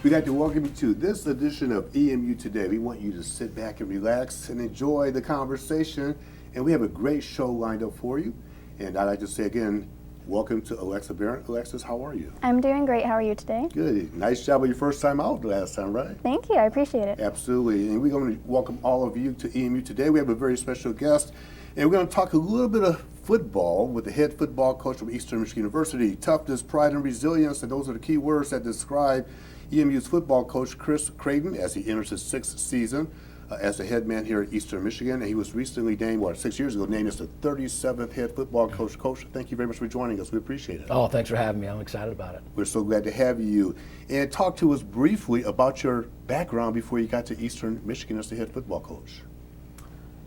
We'd like to welcome you to this edition of EMU Today. We want you to sit back and relax and enjoy the conversation. And we have a great show lined up for you. And I'd like to say again, welcome to Alexa Barrett. Alexis, how are you? I'm doing great. How are you today? Good. Nice job on your first time out the last time, right? Thank you. I appreciate it. Absolutely. And we're going to welcome all of you to EMU Today. We have a very special guest. And we're going to talk a little bit of football with the head football coach from Eastern Michigan University. Toughness, pride, and resilience. And those are the key words that describe EMU's football coach, Craven, as he enters his sixth season as the head man here at Eastern Michigan. And he was recently named, 6 years ago, named as the 37th head football coach. Coach, thank you very much for joining us. We appreciate it. Oh, thanks for having me. I'm excited about it. We're so glad to have you. And talk to us briefly about your background before you got to Eastern Michigan as the head football coach.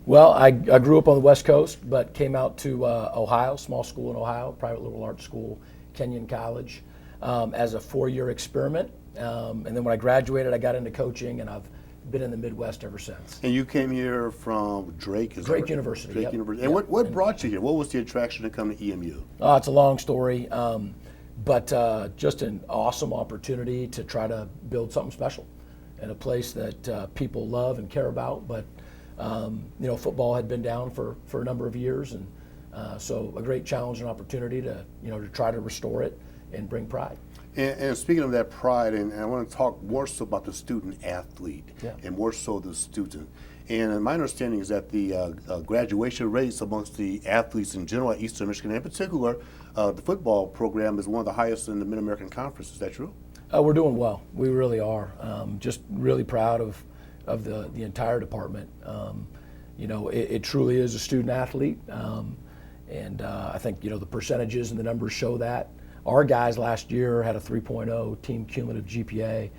Well, I grew up on the West Coast, but came out to Ohio, small school in Ohio, private liberal arts school, Kenyon College, as a 4-year experiment. And then when I graduated, I got into coaching, and I've been in the Midwest ever since. And you came here from Drake? Drake University. Drake University. And what brought you here? What was the attraction to come to EMU? It's a long story, but just an awesome opportunity to try to build something special in a place that people love and care about. But football had been down for a number of years, and so a great challenge and opportunity to try to restore it and bring pride. And speaking of that pride, and I want to talk more so about the student athlete, and more so the student. And my understanding is that the graduation rates amongst the athletes in general at Eastern Michigan, in particular, the football program is one of the highest in the Mid-American Conference. Is that true? We're doing well. We really are. Just really proud of the entire department. It truly is a student athlete, and I think the percentages and the numbers show that. Our guys last year had a 3.0 team cumulative GPA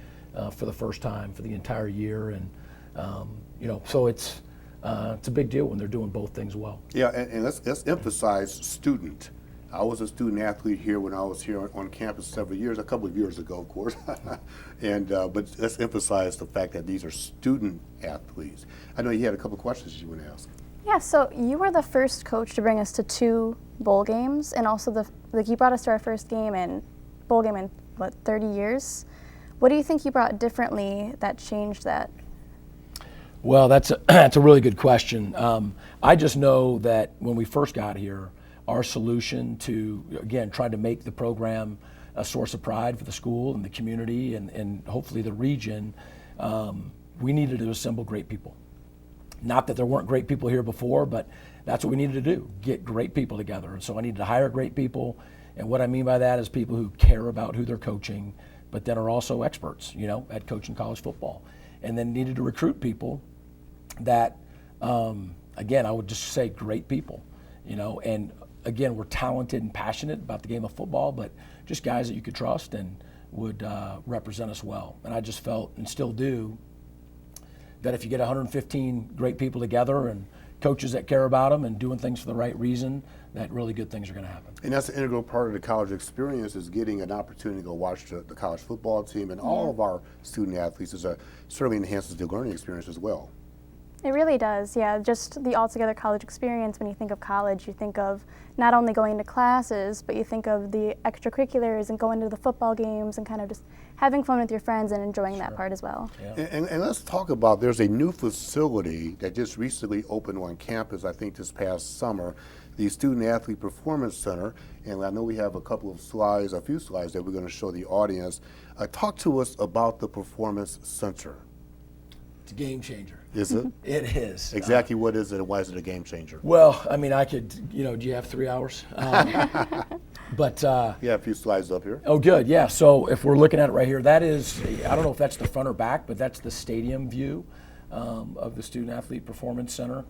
for the first time for the entire year, and so it's a big deal when they're doing both things well. Yeah, and let's emphasize student. I was a student athlete here when I was here on campus a couple of years ago, of course. And but let's emphasize the fact that these are student athletes. I know you had a couple of questions you want to ask. Yeah, so you were the first coach to bring us to 2 bowl games, and also you brought us to our first bowl game in 30 years. What do you think you brought differently that changed that? Well, that's a really good question. I just know that when we first got here, our solution to, again, trying to make the program a source of pride for the school and the community and hopefully the region, we needed to assemble great people. Not that there weren't great people here before, but that's what we needed to do, get great people together. And so I needed to hire great people. And what I mean by that is people who care about who they're coaching, but then are also experts, at coaching college football. And then needed to recruit people that, again, I would just say great people, and again, we're talented and passionate about the game of football, but just guys that you could trust and would represent us well. And I just felt, and still do, that if you get 115 great people together and coaches that care about them and doing things for the right reason, that really good things are going to happen. And that's an integral part of the college experience, is getting an opportunity to go watch the college football team and all of our student athletes. Certainly enhances the learning experience as well. It really does, yeah. Just the altogether college experience. When you think of college, you think of not only going to classes, but you think of the extracurriculars and going to the football games and kind of just having fun with your friends and enjoying that part as well. Yeah. And let's talk about, there's a new facility that just recently opened on campus, I think this past summer, the Student Athlete Performance Center. And I know we have a few slides that we're going to show the audience. Talk to us about the Performance Center. It's a game changer. Is it? It is. Exactly what is it, and why is it a game changer? Well, I mean, I could, do you have 3 hours? But you have a few slides up here. Oh, good, yeah. So if we're looking at it right here, that is, I don't know if that's the front or back, but that's the stadium view of the Student Athlete Performance Center.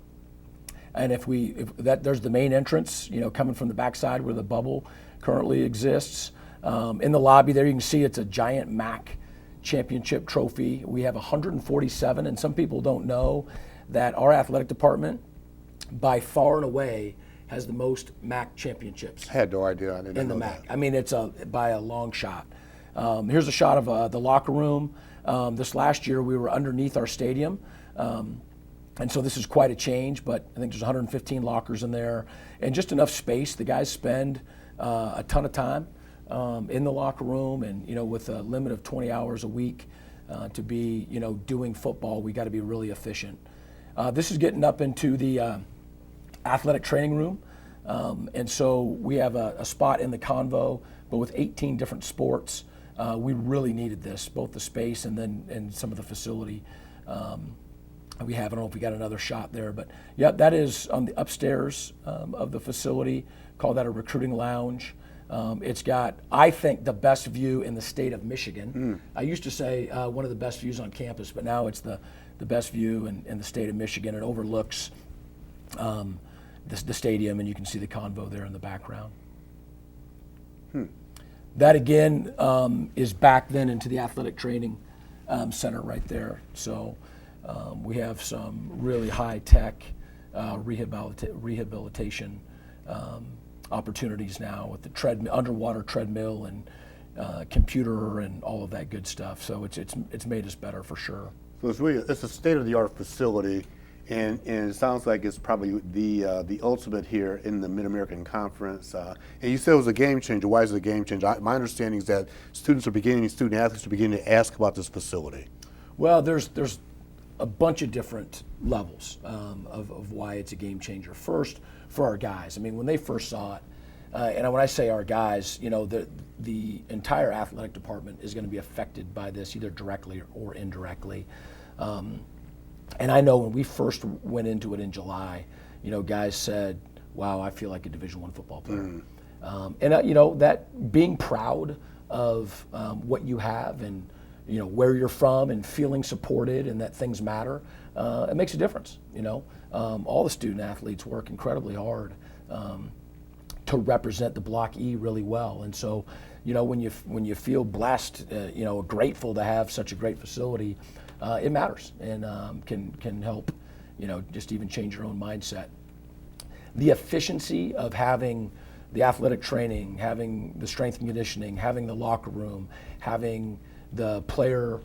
And there's the main entrance, coming from the backside where the bubble currently exists. In the lobby there, you can see it's a giant MAC championship trophy. We have 147, and some people don't know that our athletic department, by far and away, has the most MAC championships. I had no idea. I didn't in know the MAC. That. I mean, it's by a long shot. Here's a shot of the locker room. This last year, we were underneath our stadium. And so this is quite a change, but I think there's 115 lockers in there and just enough space. The guys spend a ton of time in the locker room, and with a limit of 20 hours a week to be doing football, we got to be really efficient. This is getting up into the athletic training room, and so we have a spot in the convo, but with 18 different sports, we really needed this, both the space and some of the facility. We have, I don't know if we got another shot there, but yeah, that is on the upstairs of the facility. Call that a recruiting lounge. It's got, I think, the best view in the state of Michigan. I used to say one of the best views on campus, but now it's the best view in the state of Michigan. It overlooks the stadium, and you can see the convo there in the background. That again is back then into the athletic training center right there. So we have some really high-tech rehabilitation opportunities now with the underwater treadmill and computer and all of that good stuff. So it's made us better for sure. So it's a state-of-the-art facility, and it sounds like it's probably the ultimate here in the Mid-American Conference. And you said it was a game changer. Why is it a game changer? My understanding is that student athletes are beginning to ask about this facility. Well, there's a bunch of different levels of why it's a game changer. First, for our guys. I mean, when they first saw it, and when I say our guys, the entire athletic department is going to be affected by this, either directly or indirectly. And I know when we first went into it in July, guys said, "Wow, I feel like a Division I football player." That being proud of what you have and where you're from and feeling supported and that things matter, it makes a difference. All the student athletes work incredibly hard to represent the Block E really well, and so when you feel blessed, grateful to have such a great facility, it matters and can help just even change your own mindset. The efficiency of having the athletic training, having the strength and conditioning, having the locker room, having the player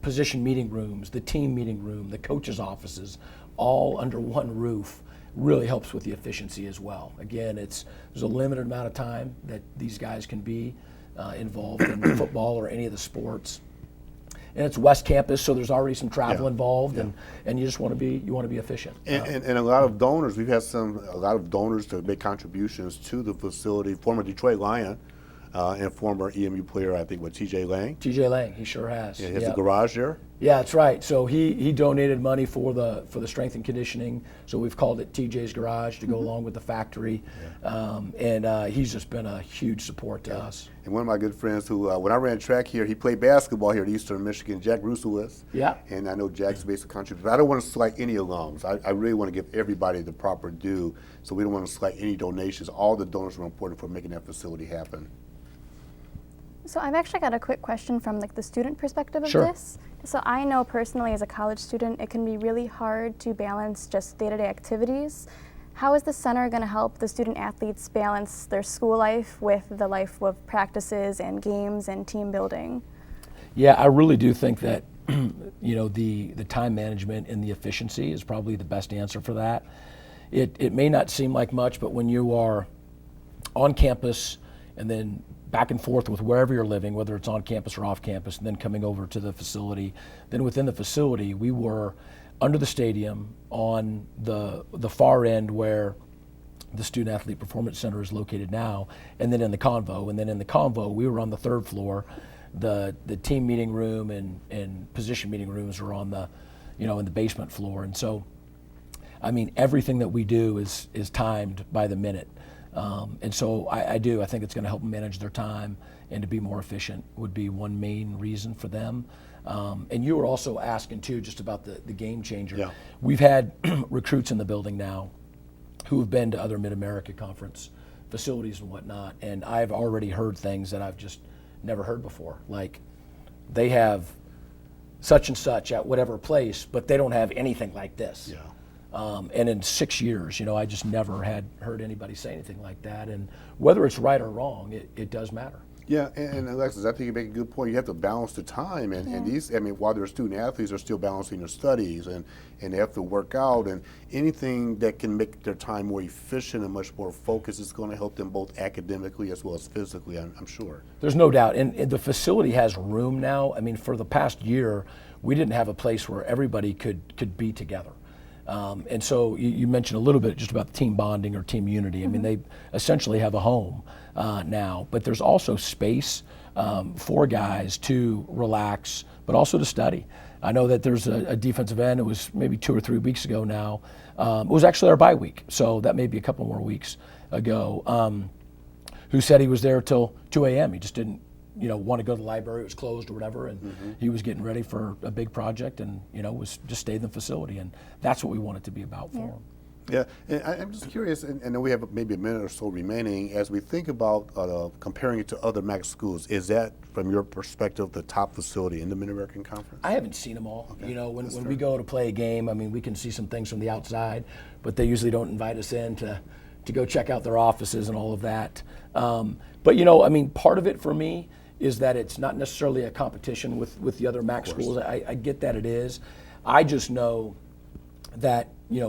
position meeting rooms, the team meeting room, the coaches' offices, all under one roof really helps with the efficiency as well. Again, there's a limited amount of time that these guys can be involved in football or any of the sports. And it's West Campus, so there's already some travel involved, and you just want to be efficient. And a lot of donors, we've had a lot of donors to make contributions to the facility. Former Detroit Lion and former EMU player, I think, T.J. Lang. T.J. Lang, he sure has. Yeah, he has a garage there. Yeah, that's right. So he donated money for the strength and conditioning. So we've called it TJ's Garage to go along with the factory, and he's just been a huge support to us. And one of my good friends who, when I ran track here, he played basketball here at Eastern Michigan, Jack Rusowitz. Yeah. And I know Jack's basically contributed. But I don't want to slight any alums. I really want to give everybody the proper due. So we don't want to slight any donations. All the donors were important for making that facility happen. So I've actually got a quick question from the student perspective of Sure. this. So I know personally as a college student, it can be really hard to balance just day-to-day activities. How is the center going to help the student athletes balance their school life with the life of practices and games and team building? Yeah, I really do think that the time management and the efficiency is probably the best answer for that. It may not seem like much, but when you are on campus and then back and forth with wherever you're living, whether it's on campus or off campus, and then coming over to the facility. Then within the facility, we were under the stadium on the far end where the Student Athlete Performance Center is located now, and then in the convo. And then in the convo, we were on the third floor. The team meeting room and position meeting rooms are on the, in the basement floor. And so, I mean, everything that we do is timed by the minute. And so I think it's going to help them manage their time and to be more efficient would be one main reason for them. And you were also asking too just about the game changer. Yeah. We've had recruits in the building now who have been to other Mid-America Conference facilities and whatnot, and I've already heard things that I've just never heard before. Like they have such and such at whatever place, but they don't have anything like this. Yeah. And in 6 years, I just never had heard anybody say anything like that. And whether it's right or wrong, it does matter. Yeah, and Alexis, I think you make a good point. You have to balance the time, and these, I mean, while they're student athletes, they're still balancing their studies, and they have to work out, and anything that can make their time more efficient and much more focused is going to help them both academically as well as physically, I'm sure. There's no doubt, and the facility has room now. I mean, for the past year, we didn't have a place where everybody could be together. And so you mentioned a little bit just about team bonding or team unity. I mean, they essentially have a home now, but there's also space for guys to relax, but also to study. I know that there's a defensive end, it was maybe 2 or 3 weeks ago now. It was actually our bye week, so that may be a couple more weeks ago, who said he was there till 2 a.m. He just didn't want to go to the library, it was closed or whatever, and he was getting ready for a big project and, was just stayed in the facility, and that's what we want it to be about for him. Yeah, and I'm just curious, and then we have maybe a minute or so remaining, as we think about comparing it to other MAC schools, is that, from your perspective, the top facility in the Mid-American Conference? I haven't seen them all. Okay. When we go to play a game, I mean, we can see some things from the outside, but they usually don't invite us in to go check out their offices and all of that. But, I mean, part of it for me is that it's not necessarily a competition with the other MAC schools. I get that it is. I just know that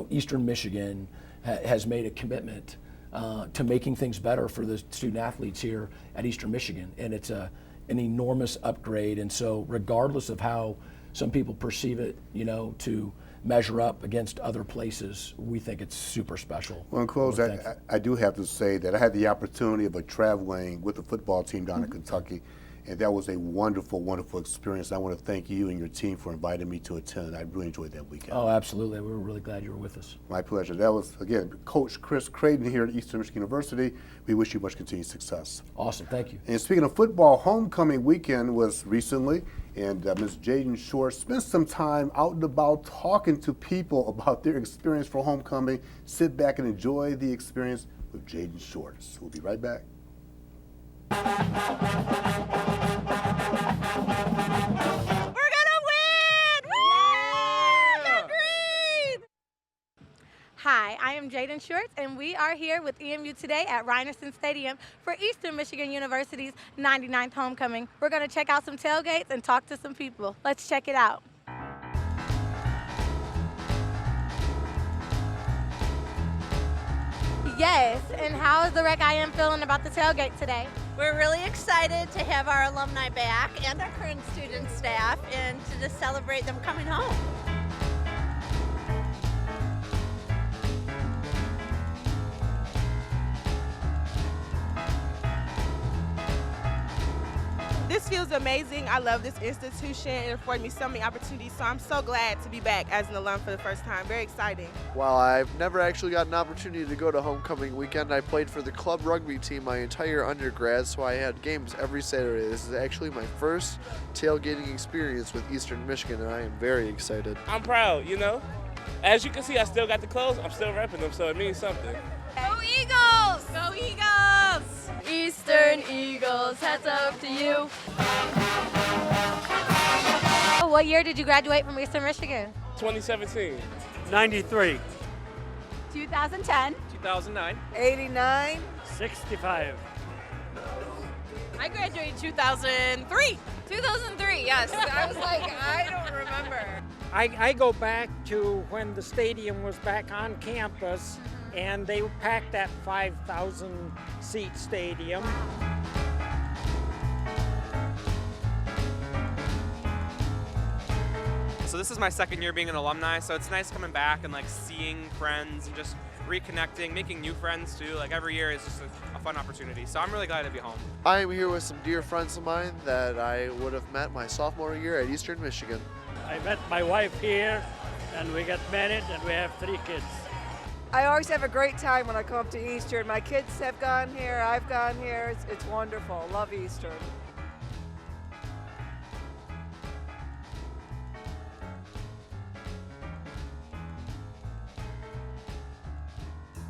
Eastern Michigan has made a commitment to making things better for the student athletes here at Eastern Michigan, and it's an enormous upgrade. And so regardless of how some people perceive it, to measure up against other places, we think it's super special. Well, in close, I do have to say that I had the opportunity of traveling with the football team down in Kentucky, and that was a wonderful, wonderful experience. I want to thank you and your team for inviting me to attend. I really enjoyed that weekend. Oh, absolutely. We were really glad you were with us. My pleasure. That was, again, Coach Chris Creighton here at Eastern Michigan University. We wish you much continued success. Awesome. Thank you. And speaking of football, homecoming weekend was recently, and Ms. Jaden Short spent some time out and about talking to people about their experience for homecoming. Sit back and enjoy the experience with Jaden Short. We'll be right back. We're gonna win! Yeah! Great! Hi, I am Jaden Shorts, and we are here with EMU Today at Rynearson Stadium for Eastern Michigan University's 99th homecoming. We're gonna check out some tailgates and talk to some people. Let's check it out. Yes, and how is the Rec IM feeling about the tailgate today? We're really excited to have our alumni back and our current student staff and to just celebrate them coming home. This feels amazing. I love this institution. It afforded me so many opportunities, so I'm so glad to be back as an alum for the first time. Very exciting. While I've never actually got an opportunity to go to homecoming weekend, I played for the club rugby team my entire undergrad, so I had games every Saturday. This is actually my first tailgating experience with Eastern Michigan, and I am very excited. I'm proud, As you can see, I still got the clothes. I'm still repping them, so it means something. Go Eagles! Go Eagles! Eastern Eagles, hats up to you. What year did you graduate from Eastern Michigan? 2017. 93. 2010. 2009. 89. 65. I graduated 2003. 2003, yes. I was like, I don't remember. I go back to when the stadium was back on campus and they packed that 5,000 seat stadium. So this is my second year being an alumni, so it's nice coming back and seeing friends and just reconnecting, making new friends too. Every year is just a fun opportunity. So I'm really glad to be home. I am here with some dear friends of mine that I would have met my sophomore year at Eastern Michigan. I met my wife here and we got married and we have 3 kids. I always have a great time when I come up to Eastern. My kids have gone here, I've gone here. It's wonderful. Love Eastern.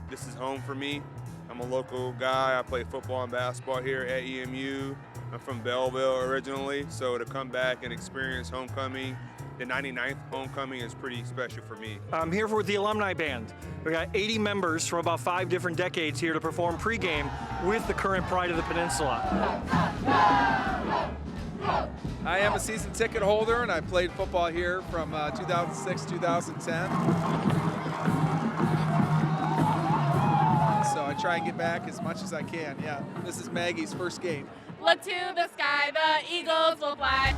This is home for me. I'm a local guy. I play football and basketball here at EMU. I'm from Belleville originally, so to come back and experience homecoming the 99th homecoming is pretty special for me. I'm here with the alumni band. We got 80 members from about 5 different decades here to perform pregame with the current pride of the peninsula. I am a season ticket holder, and I played football here from 2006, 2010. So I try and get back as much as I can. Yeah, this is Maggie's first game. Look to the sky, the eagles will fly.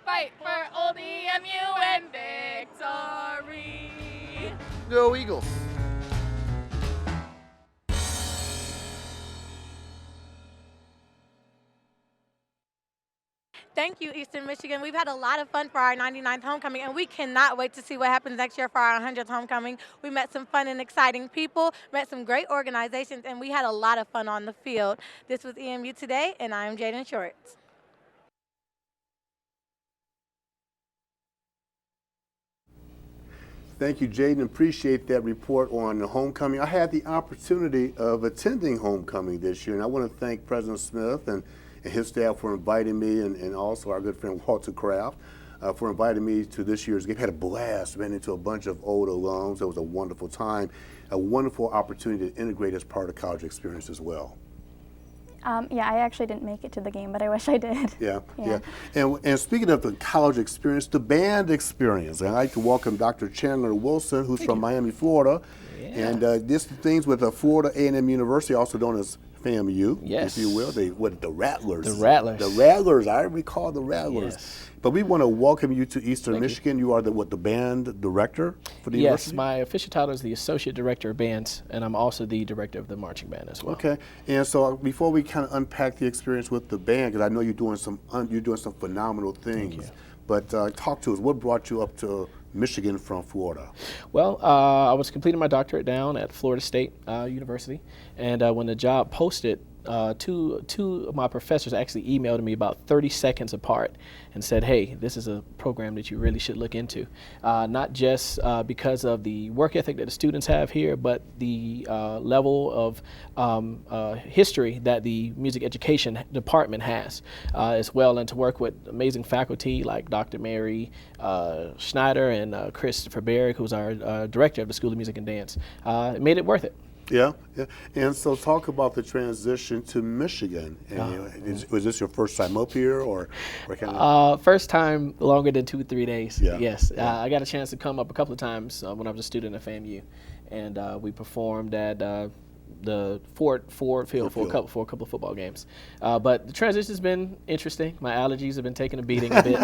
Fight for old EMU and victory. Go Eagles! Thank you, Eastern Michigan. We've had a lot of fun for our 99th homecoming, and we cannot wait to see what happens next year for our 100th homecoming. We met some fun and exciting people, met some great organizations, and we had a lot of fun on the field. This was EMU Today, and I'm Jaden Shorts. Thank you, Jaden. Appreciate that report on the homecoming. I had the opportunity of attending homecoming this year, and I want to thank President Smith and his staff for inviting me, and also our good friend Walter Kraft for inviting me to this year's game. Had a blast, ran into a bunch of old alums. It was a wonderful time, a wonderful opportunity to integrate as part of the college experience as well. Yeah, I actually didn't make it to the game, but I wish I did. Yeah. And speaking of the college experience, the band experience, I'd like to welcome Dr. Chandler Wilson, who's from Miami, Florida. Yeah. And this things with Florida A&M University, also known as FAMU, if you will. The Rattlers. The Rattlers. The Rattlers. I recall the Rattlers. Yes. But we want to welcome you to Eastern Michigan. You are the band director for the university? Yes, my official title is the Associate Director of Bands, and I'm also the director of the Marching Band as well. Okay. And so before we kind of unpack the experience with the band, because I know you're doing some phenomenal things. Thank you. But talk to us. What brought you up to Michigan from Florida? Well, I was completing my doctorate down at Florida State University, and when the job posted, two of my professors actually emailed me about 30 seconds apart and said, hey, this is a program that you really should look into. Not just because of the work ethic that the students have here, but the level of history that the music education department has as well, and to work with amazing faculty like Dr. Mary Schneider and Christopher Barrick, who's our director of the School of Music and Dance. It made it worth it. Yeah. And so talk about the transition to Michigan. And, was this your first time up here, or kind of? First time longer than 2-3 days. Yeah. Yes. I got a chance to come up a couple of times when I was a student at FAMU, and we performed at the Ford Field for a couple of football games. But the transition's been interesting. My allergies have been taking a beating a bit.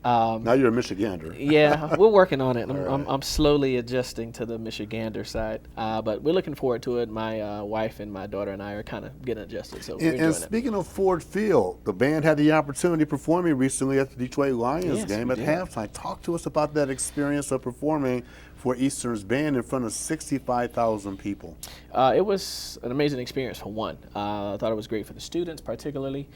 Now you're a Michigander. Yeah, we're working on it. I'm slowly adjusting to the Michigander side, but we're looking forward to it. My wife and my daughter and I are kind of getting adjusted, so we're enjoying it. And speaking of Ford Field, the band had the opportunity of performing recently at the Detroit Lions game at halftime. Talk to us about that experience of performing for Eastern's band in front of 65,000 people. It was an amazing experience for one. I thought it was great for the students particularly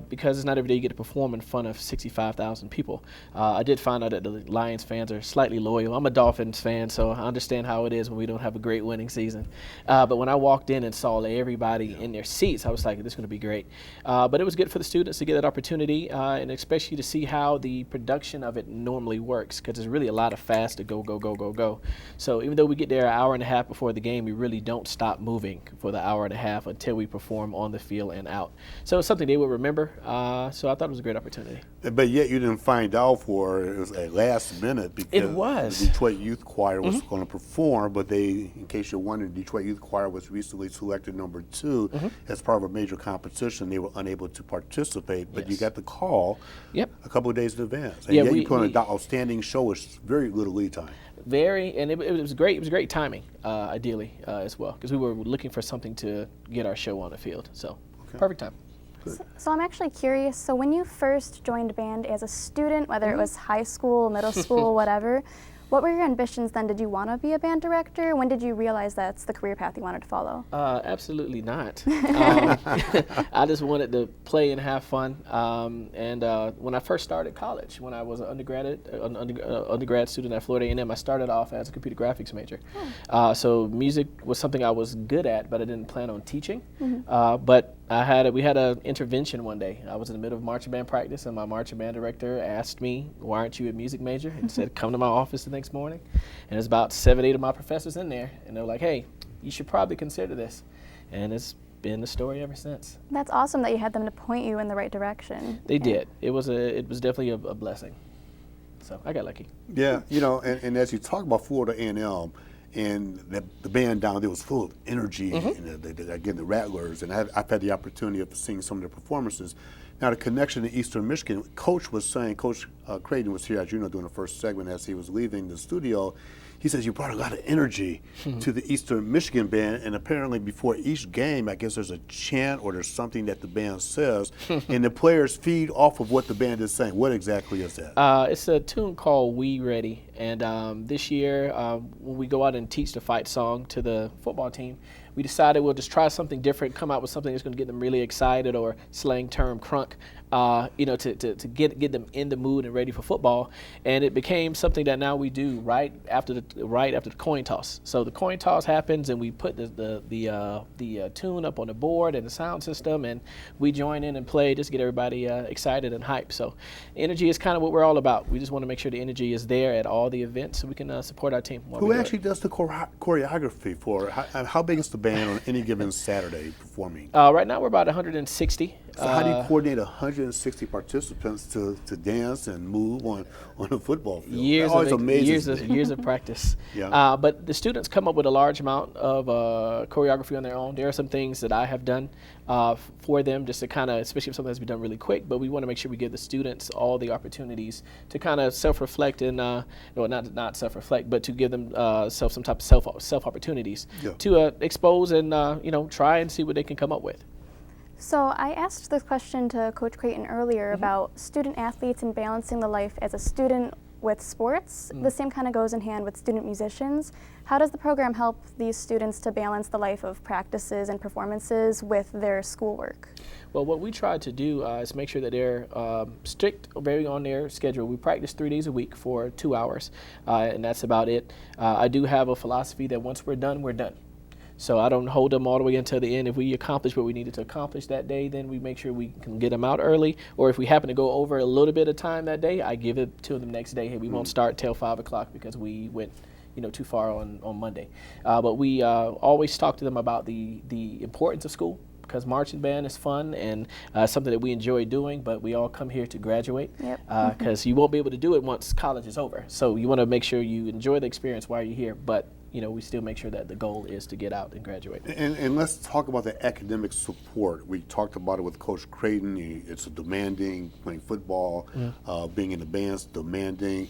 because it's not every day you get to perform in front of 65,000 people. I did find out that the Lions fans are slightly loyal. I'm a Dolphins fan, so I understand how it is when we don't have a great winning season. But when I walked in and saw everybody in their seats, I was like, this is going to be great. But it was good for the students to get that opportunity, and especially to see how the production of it normally works, because there's really a lot of fast to go. So even though we get there an hour and a half before the game, we really don't stop moving for the hour and a half until we perform on the field and out. So it's something they would remember. So I thought it was a great opportunity. But yet you didn't find out it was a last minute because the Detroit Youth Choir was going to perform, but in case you're wondering, the Detroit Youth Choir was recently selected number 2 as part of a major competition. They were unable to participate, but you got the call a couple of days in advance. And yet you put on an outstanding show with very little lead time. And it was great. It was great timing, ideally, as well, because we were looking for something to get our show on the field. So, perfect time. So I'm actually curious, so when you first joined band as a student, whether it was high school, middle school, whatever, What were your ambitions then? Did you want to be a band director? When did you realize that's the career path you wanted to follow? Absolutely not. I just wanted to play and have fun. When I first started college, when I was an undergrad student at Florida A&M, I started off as a computer graphics major. So music was something I was good at, but I didn't plan on teaching. But we had an intervention one day. I was in the middle of marching band practice, and my marching band director asked me, "Why aren't you a music major?" and said, "Come to my office the next morning." And there's about 7, 8 of my professors in there, and they're like, "Hey, you should probably consider this." And it's been the story ever since. That's awesome that you had them to point you in the right direction. They did. It was definitely a blessing. So I got lucky. Yeah, you know, and as you talk about Florida A&M, and the band down there was full of energy, and again, the Rattlers, and I've had the opportunity of seeing some of their performances. Now, the connection to Eastern Michigan, Coach was saying, Coach Creighton was here, as you know, doing the first segment as he was leaving the studio. He says you brought a lot of energy to the Eastern Michigan band, and apparently before each game, I guess there's a chant or there's something that the band says, and the players feed off of what the band is saying. What exactly is that? It's a tune called "We Ready," and this year, when we go out and teach the fight song to the football team, we decided we'll just try something different, come out with something that's going to get them really excited, or slang term crunk, to get them in the mood and ready for football. And it became something that now we do right after the coin toss. So the coin toss happens, and we put the tune up on the board and the sound system, and we join in and play just to get everybody excited and hyped. So energy is kind of what we're all about. We just want to make sure the energy is there at all the events so we can support our team. Who actually does the choreography for how big is the band on any given Saturday performing? Right now we're about 160. So how do you coordinate 160 participants to dance and move on a football field? Years of practice. Yeah. But the students come up with a large amount of choreography on their own. There are some things that I have done for them just to kind of, especially if something has to be done really quick, but we want to make sure we give the students all the opportunities to kind of self-reflect and, not self-reflect, but to give them some type of self-opportunities to expose and, try and see what they can come up with. So I asked this question to Coach Creighton earlier about student athletes and balancing the life as a student with sports. The same kind of goes in hand with student musicians. How does the program help these students to balance the life of practices and performances with their schoolwork? Well, what we try to do is make sure that they're strict, very on their schedule. We practice 3 days a week for 2 hours, and that's about it. I do have a philosophy that once we're done, we're done. So I don't hold them all the way until the end. If we accomplish what we needed to accomplish that day, then we make sure we can get them out early. Or if we happen to go over a little bit of time that day, I give it to them next day. Hey, we won't start till 5 o'clock because we went too far on Monday. But we always talk to them about the importance of school, because marching band is fun and something that we enjoy doing, but we all come here to graduate because you won't be able to do it once college is over. So you want to make sure you enjoy the experience while you're here, but we still make sure that the goal is to get out and graduate. And let's talk about the academic support. We talked about it with Coach Creighton. It's demanding, playing football, being in the band's demanding.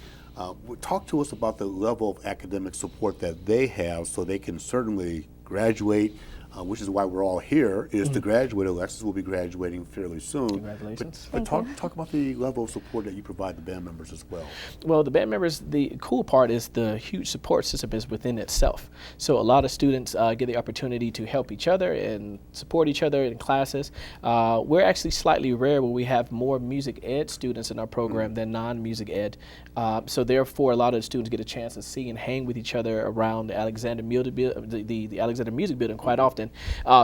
Talk to us about the level of academic support that they have so they can certainly graduate, which is why we're all here, is to graduate. Alexis will be graduating fairly soon. Congratulations. But talk about the level of support that you provide the band members as well. Well, the band members, the cool part is the huge support system is within itself. So a lot of students get the opportunity to help each other and support each other in classes. We're actually slightly rare where we have more music ed students in our program than non-music ed. So therefore, a lot of the students get a chance to see and hang with each other around the Alexander Music Building quite often.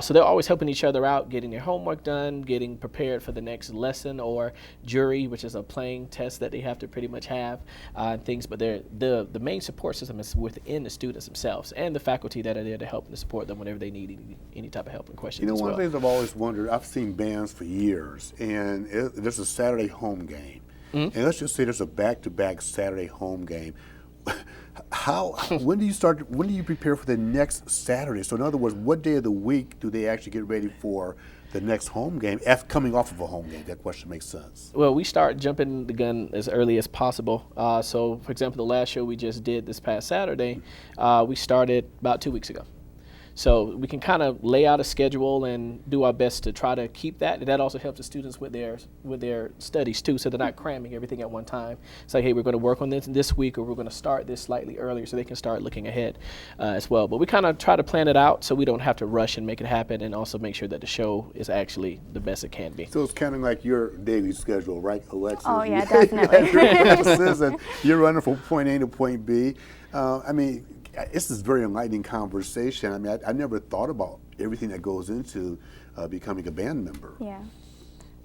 So they're always helping each other out, getting their homework done, getting prepared for the next lesson or jury, which is a playing test that they have to pretty much have, and things. But the main support system is within the students themselves and the faculty that are there to help and support them whenever they need any type of help and questions. One of the things I've always wondered, I've seen bands for years, and there's a Saturday home game. And let's just say there's a back-to-back Saturday home game. When do you prepare for the next Saturday? So in other words, what day of the week do they actually get ready for the next home game after coming off of a home game? That question makes sense. Well, we start jumping the gun as early as possible. So for example, the last show we just did this past Saturday, we started about 2 weeks ago. So we can kind of lay out a schedule and do our best to try to keep that. And that also helps the students with their studies too, so they're not cramming everything at one time. It's like, hey, we're going to work on this week, or we're going to start this slightly earlier, so they can start looking ahead as well. But we kind of try to plan it out so we don't have to rush and make it happen, and also make sure that the show is actually the best it can be. So it's kind of like your daily schedule, right, Alexis? Oh yeah, definitely. Classes and you're running from point A to point B. I mean, this is very enlightening conversation. I mean, I never thought about everything that goes into becoming a band member. Yeah.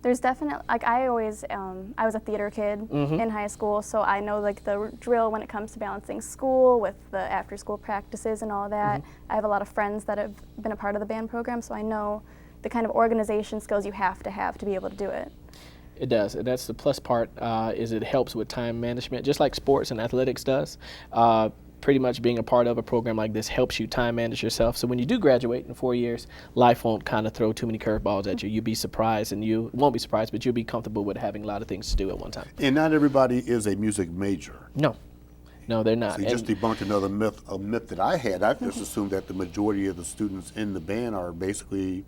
There's definitely, like I always, I was a theater kid in high school, so I know like the drill when it comes to balancing school with the after school practices and all that. I have a lot of friends that have been a part of the band program, so I know the kind of organization skills you have to be able to do it. It does, and that's the plus part, is it helps with time management, just like sports and athletics does. Pretty much being a part of a program like this helps you time manage yourself. So when you do graduate in 4 years, life won't kind of throw too many curveballs at you. You'll be surprised, and you won't be surprised, but you'll be comfortable with having a lot of things to do at one time. And not everybody is a music major. No, they're not. So you just debunked another myth, a myth that I had. I just assumed that the majority of the students in the band are basically,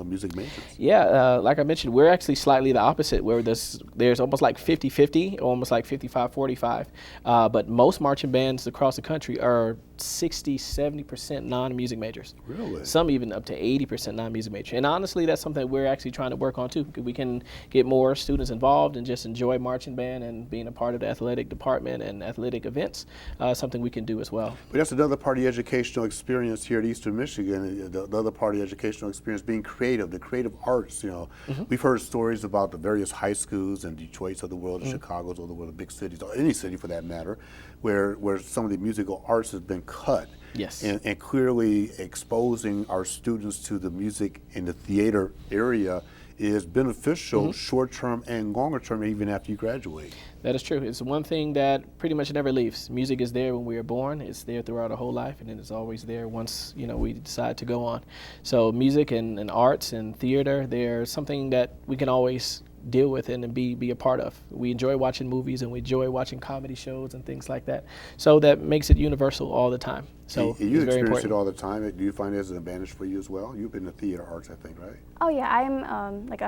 music majors. Yeah, like I mentioned, we're actually slightly the opposite, where there's almost like 50-50, almost like 55-45. But most marching bands across the country are 60-70% non-music majors. Really? Some even up to 80% non-music majors. And honestly, that's something we're actually trying to work on too. We can get more students involved and just enjoy marching band and being a part of the athletic department and athletic events, something we can do as well. But that's another part of the educational experience here at Eastern Michigan, the other part of the educational experience being creative, the creative arts. We've heard stories about the various high schools in Detroit's of the world, Chicago's of the world, the big cities, or any city for that matter, where some of the musical arts has been cut. Yes. And clearly exposing our students to the music in the theater area is beneficial short term and longer term, even after you graduate. That is true. It's one thing that pretty much never leaves. Music is there when we are born. It's there throughout our whole life, and then it's always there once we decide to go on. So music and arts and theater, they're something that we can always deal with and be a part of. We enjoy watching movies, and we enjoy watching comedy shows and things like that. So that makes it universal all the time. So you it's very experience important. it all the time. Do you find it as an advantage for you as well? You've been in theater arts, I think, right? Oh yeah, I'm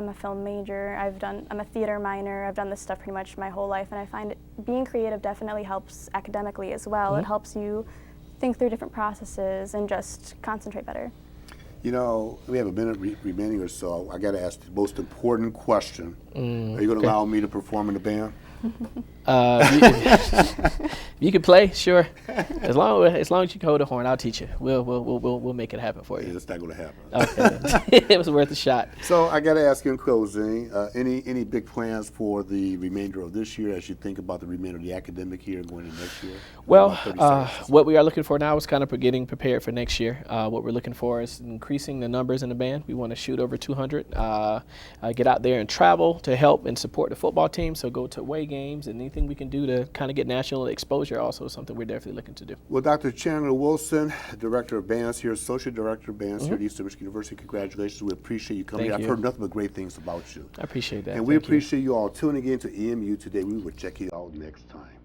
a film major. I'm a theater minor. I've done this stuff pretty much my whole life, and I find being creative definitely helps academically as well. It helps you think through different processes and just concentrate better. We have a minute remaining or so. I got to ask the most important question. Are you going to allow me to perform in the band? You can play, sure. As long as you can hold a horn, I'll teach you. We'll make it happen for you. Yeah, it's not going to happen. Okay, it was worth a shot. So I got to ask you in closing, any big plans for the remainder of this year as you think about the remainder of the academic year going into next year? Well, what we are looking for now is kind of getting prepared for next year. What we're looking for is increasing the numbers in the band. We want to shoot over 200. Get out there and travel to help and support the football team. So go to away games, and anything we can do to kind of get national exposure also is something we're definitely looking to do. Well, Dr. Chandler Wilson, Director of Bands here, Associate Director of Bands here at Eastern Michigan University, congratulations. We appreciate you coming. Thank you. I've heard nothing but great things about you. I appreciate that. And we appreciate you all tuning in to EMU Today. We will check you out next time.